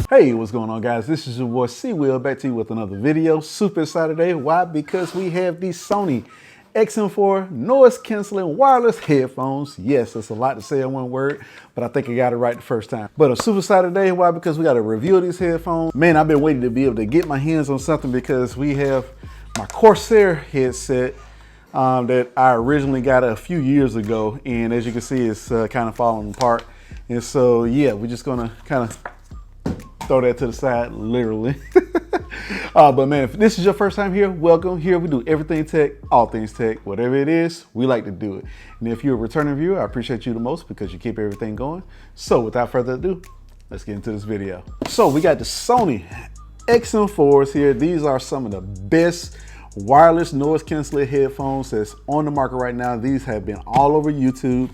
Hey, what's going on, guys? This is your boy C-Will back to you with another video. Super excited today. Why? Because we have the Sony XM4 noise canceling wireless headphones. Yes, that's a lot to say in one word, but I think I got it right the first time. But I'm super excited today. Why? Because we got a review of these headphones. Man, I've been waiting to be able to get my hands on something because we have my Corsair headset that I originally got a few years ago, and as you can see, it's kind of falling apart. And so, yeah, we're just gonna kind of throw that to the side, literally. But man, if this is your first time here, welcome. Here we do everything tech, all things tech, whatever it is, we like to do it. And if you're a returning viewer, I appreciate you the most because you keep everything going. So without further ado, let's get into this video. So we got the Sony XM4s here. These are some of the best wireless noise canceling headphones that's on the market right now. These have been all over YouTube.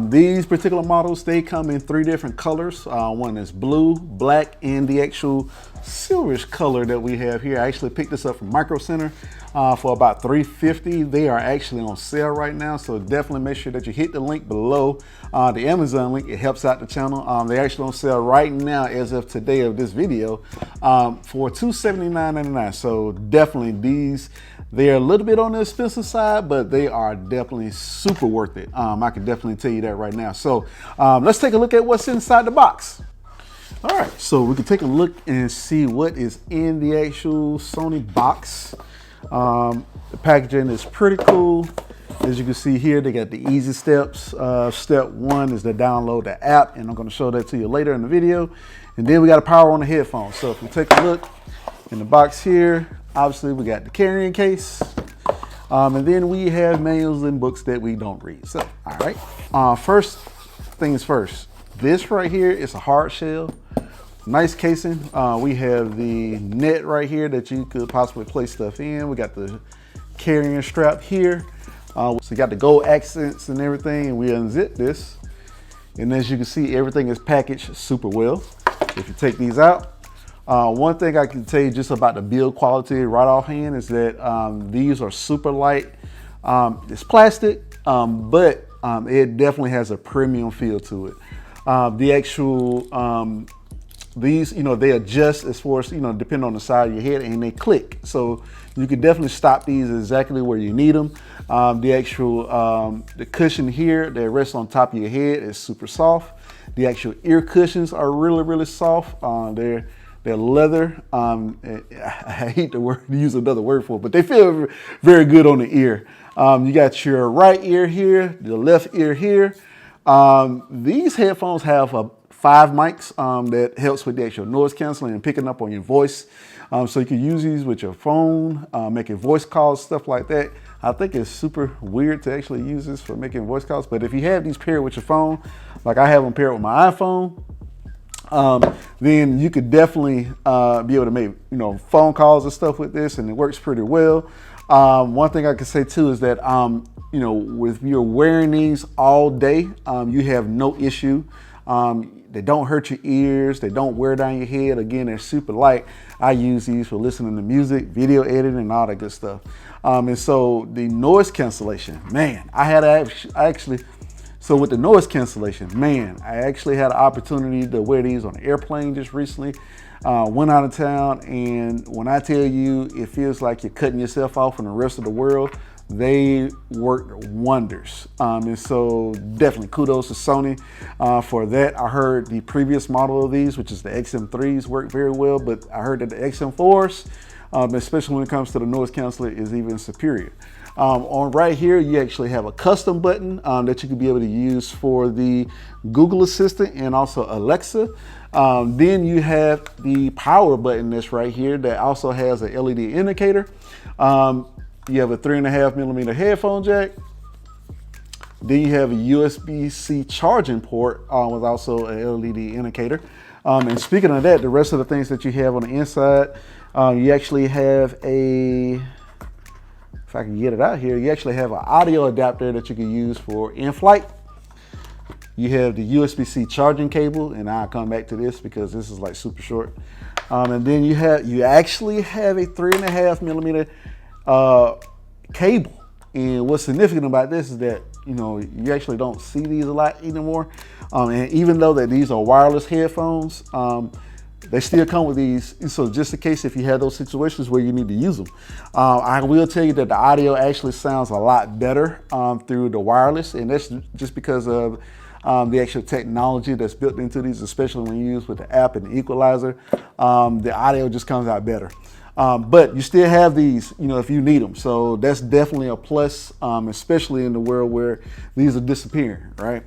These particular models, they come in 3 different colors. One is blue, black, and the actual silverish color that we have here. I actually picked this up from Micro Center for about $3.50. They are actually on sale right now, so definitely make sure that you hit the link below, the Amazon link. It helps out the channel. They're actually on sale right now as of today of this video for $279.99. So definitely they're a little bit on the expensive side, but they are definitely super worth it. I can definitely tell you that right now. So let's take a look at what's inside the box. All right, so we can take a look and see what is in the actual Sony box. The packaging is pretty cool. As you can see here, they got the easy steps. Step 1 is to download the app, and I'm going to show that to you later in the video. And then we got a power on the headphones. So if we take a look in the box here, obviously we got the carrying case. And then we have manuals and books that we don't read. So, all right. First things first, this right here is a hard shell. Nice casing. We have the net right here that you could possibly place stuff in. We got the carrying strap here. So you got the gold accents and everything, and we unzip this. And as you can see, everything is packaged super well. If you take these out, one thing I can tell you just about the build quality right offhand is that these are super light. It's plastic, but it definitely has a premium feel to it. The actual, these, they adjust as far as, depending on the side of your head, and they click. So you can definitely stop these exactly where you need them. The actual, the cushion here that rests on top of your head is super soft. The actual ear cushions are really, really soft. They're leather. I hate to use another word for it, but they feel very good on the ear. You got your right ear here, the left ear here. These headphones have 5 mics that helps with the actual noise canceling and picking up on your voice. So you can use these with your phone, making voice calls, stuff like that. I think it's super weird to actually use this for making voice calls, but if you have these paired with your phone, like I have them paired with my iPhone, then you could definitely be able to make phone calls and stuff with this, and it works pretty well. One thing I can say too is that with you're wearing these all day, you have no issue. They don't hurt your ears. They don't wear down your head. Again, they're super light. I use these for listening to music, video editing, and all that good stuff. And so the noise cancellation, man, so with the noise cancellation, man, I actually had an opportunity to wear these on an airplane just recently. Went out of town, and when I tell you, it feels like you're cutting yourself off from the rest of the world. They worked wonders. And so definitely kudos to Sony for that. I heard the previous model of these, which is the XM3s, work very well, but I heard that the XM4s, especially when it comes to the noise canceller, is even superior. On right here, you actually have a custom button that you can be able to use for the Google Assistant and also Alexa. Then you have the power button that's right here that also has an LED indicator. You have a 3.5mm headphone jack. Then you have a USB-C charging port with also an LED indicator. And speaking of that, the rest of the things that you have on the inside, you actually have if I can get it out here, you actually have an audio adapter that you can use for in-flight. You have the USB-C charging cable, and I'll come back to this because this is like super short. And then you actually have a 3.5mm cable. And what's significant about this is that you actually don't see these a lot anymore. And even though that these are wireless headphones, they still come with these. So just in case if you have those situations where you need to use them, I will tell you that the audio actually sounds a lot better through the wireless, and that's just because of the actual technology that's built into these, especially when you use with the app and the equalizer. The audio just comes out better. But you still have these, you know, if you need them. So that's definitely a plus, especially in the world where these are disappearing, right?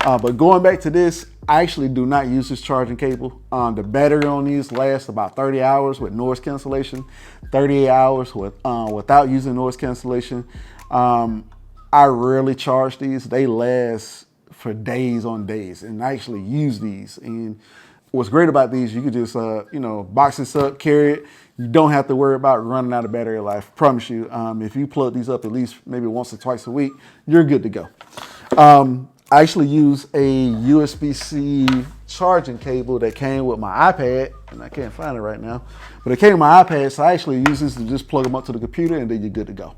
But going back to this, I actually do not use this charging cable. The battery on these lasts about 30 hours with noise cancellation, 38 hours without using noise cancellation. I rarely charge these. They last for days on days, and I actually use these. And what's great about these, you could just, you know, box this up, carry it. You don't have to worry about running out of battery life. I promise you, if you plug these up at least maybe once or twice a week, you're good to go. I actually use a USB-C charging cable that came with my iPad, and I can't find it right now, but it came with my iPad, so I actually use this to just plug them up to the computer, and then you're good to go.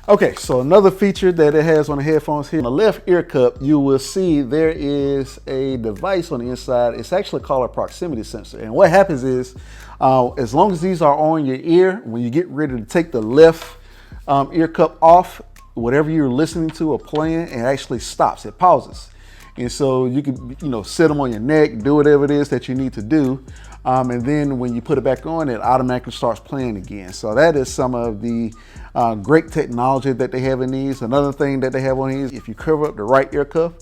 Okay, so another feature that it has on the headphones here, on the left ear cup, you will see there is a device on the inside. It's actually called a proximity sensor. And what happens is, as long as these are on your ear, when you get ready to take the left ear cup off, whatever you're listening to or playing, it actually stops, it pauses. And so you can, you know, set them on your neck, do whatever it is that you need to do. And then when you put it back on, it automatically starts playing again. So that is some of the great technology that they have in these. Another thing that they have on these, if you cover up the right ear cuff,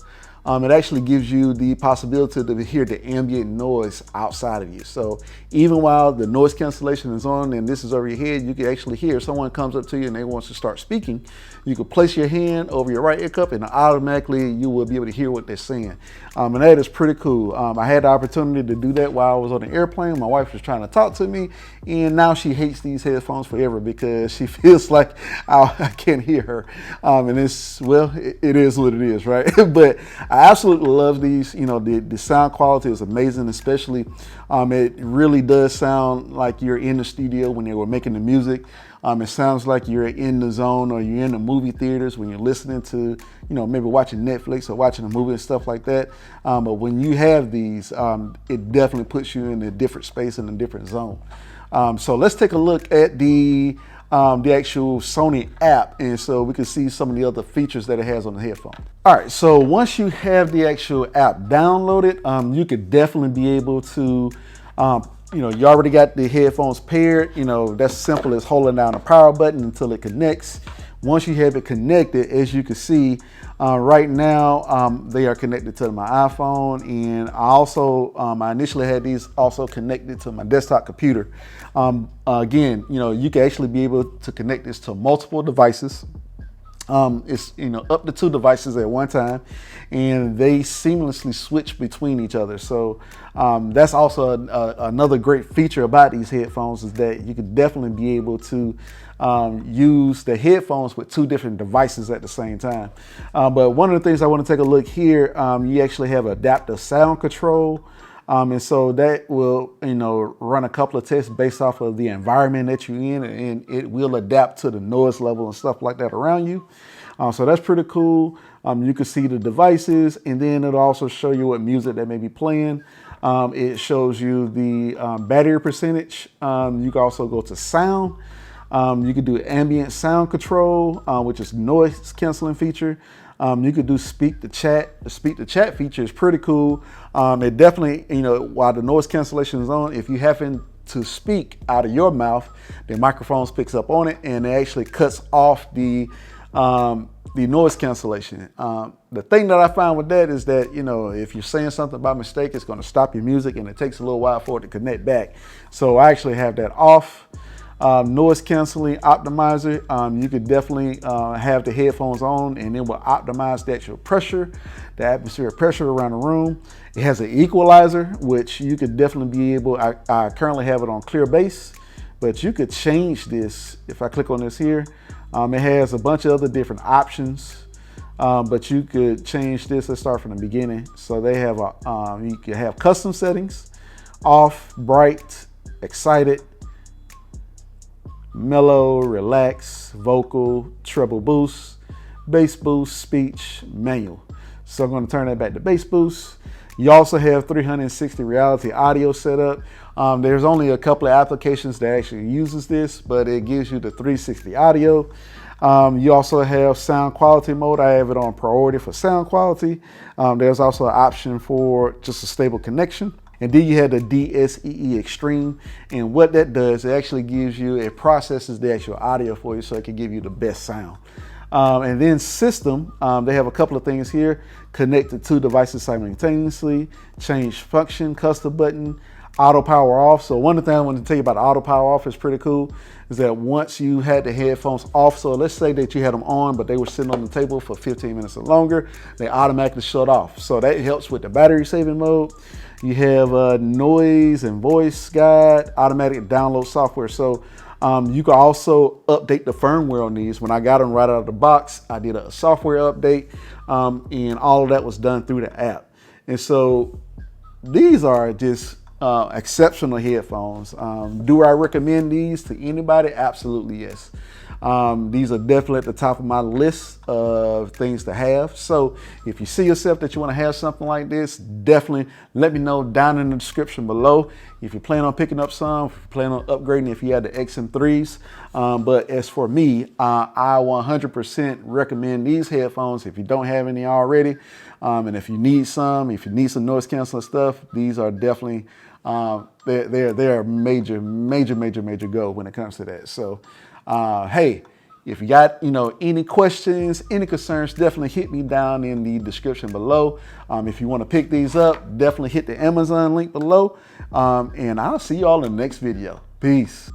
it actually gives you the possibility to hear the ambient noise outside of you. So even while the noise cancellation is on and this is over your head, you can actually hear someone comes up to you and they want to start speaking. You can place your hand over your right ear cup and automatically you will be able to hear what they're saying. And that is pretty cool. I had the opportunity to do that while I was on the airplane. My wife was trying to talk to me, and now she hates these headphones forever because she feels like I can't hear her. And it's, well, it is what it is, right? But I absolutely love these. You know, the sound quality is amazing, especially it really does sound like you're in the studio when they were making the music. It sounds like you're in the zone, or you're in the movie theaters when you're listening to, you know, maybe watching Netflix or watching a movie and stuff like that. But when you have these, it definitely puts you in a different space, in a different zone. So let's take a look at the actual Sony app, and so we can see some of the other features that it has on the headphone. All right, so once you have the actual app downloaded, you could definitely be able to, you know, you already got the headphones paired. You know, that's simple as holding down the power button until it connects. Once you have it connected, as you can see, right now, they are connected to my iPhone, and I also, I initially had these also connected to my desktop computer. Again, you know, you can actually be able to connect this to multiple devices. It's, you know, up to 2 devices at one time, and they seamlessly switch between each other. So that's also another great feature about these headphones, is that you could definitely be able to use the headphones with 2 different devices at the same time. But one of the things I want to take a look here, you actually have adaptive sound control. And so that will, you know, run a couple of tests based off of the environment that you're in, and it will adapt to the noise level and stuff like that around you. So that's pretty cool. You can see the devices, and then it'll also show you what music that may be playing. It shows you the battery percentage. You can also go to sound. You could do ambient sound control, which is noise canceling feature. You could do speak to chat. The speak to chat feature is pretty cool. It definitely, you know, while the noise cancellation is on, if you happen to speak out of your mouth, the microphone picks up on it, and it actually cuts off the noise cancellation. The thing that I found with that is that, you know, if you're saying something by mistake, it's going to stop your music, and it takes a little while for it to connect back. So I actually have that off. Noise canceling optimizer, you could definitely have the headphones on, and it will optimize the actual pressure, the atmospheric pressure around the room. It has an equalizer, which you could definitely be able, I currently have it on clear bass, but you could change this. If I click on this here, it has a bunch of other different options, but you could change this. Let's start from the beginning. So they have you can have custom settings: off, bright, excited, mellow, relax, vocal, treble boost, bass boost, speech, manual. So I'm going to turn that back to bass boost. You also have 360 reality audio setup. There's only a couple of applications that actually uses this, but it gives you the 360 audio. You also have sound quality mode. I have it on priority for sound quality. There's also an option for just a stable connection. And then you have the DSEE Extreme. And what that does, it actually gives you, it processes the actual audio for you so it can give you the best sound. And then system, they have a couple of things here. Connect to 2 devices simultaneously, change function, custom button, auto power off. So one of the things I want to tell you about auto power off is pretty cool, is that once you had the headphones off, so let's say that you had them on, but they were sitting on the table for 15 minutes or longer, they automatically shut off. So that helps with the battery saving mode. You have a noise and voice guide, automatic download software. So you can also update the firmware on these. When I got them right out of the box, I did a software update, and all of that was done through the app. And so these are just exceptional headphones. Do I recommend these to anybody? Absolutely, yes. These are definitely at the top of my list of things to have. So if you see yourself that you want to have something like this, definitely let me know down in the description below. If you plan on picking up some, if you plan on upgrading, if you have the XM3s. But as for me, I 100% recommend these headphones if you don't have any already. And if you need some noise canceling stuff, these are definitely, they're a major go when it comes to that. So, hey, if you got any questions, any concerns, definitely hit me down in the description below. If you want to pick these up, definitely hit the Amazon link below. And I'll see you all in the next video. Peace.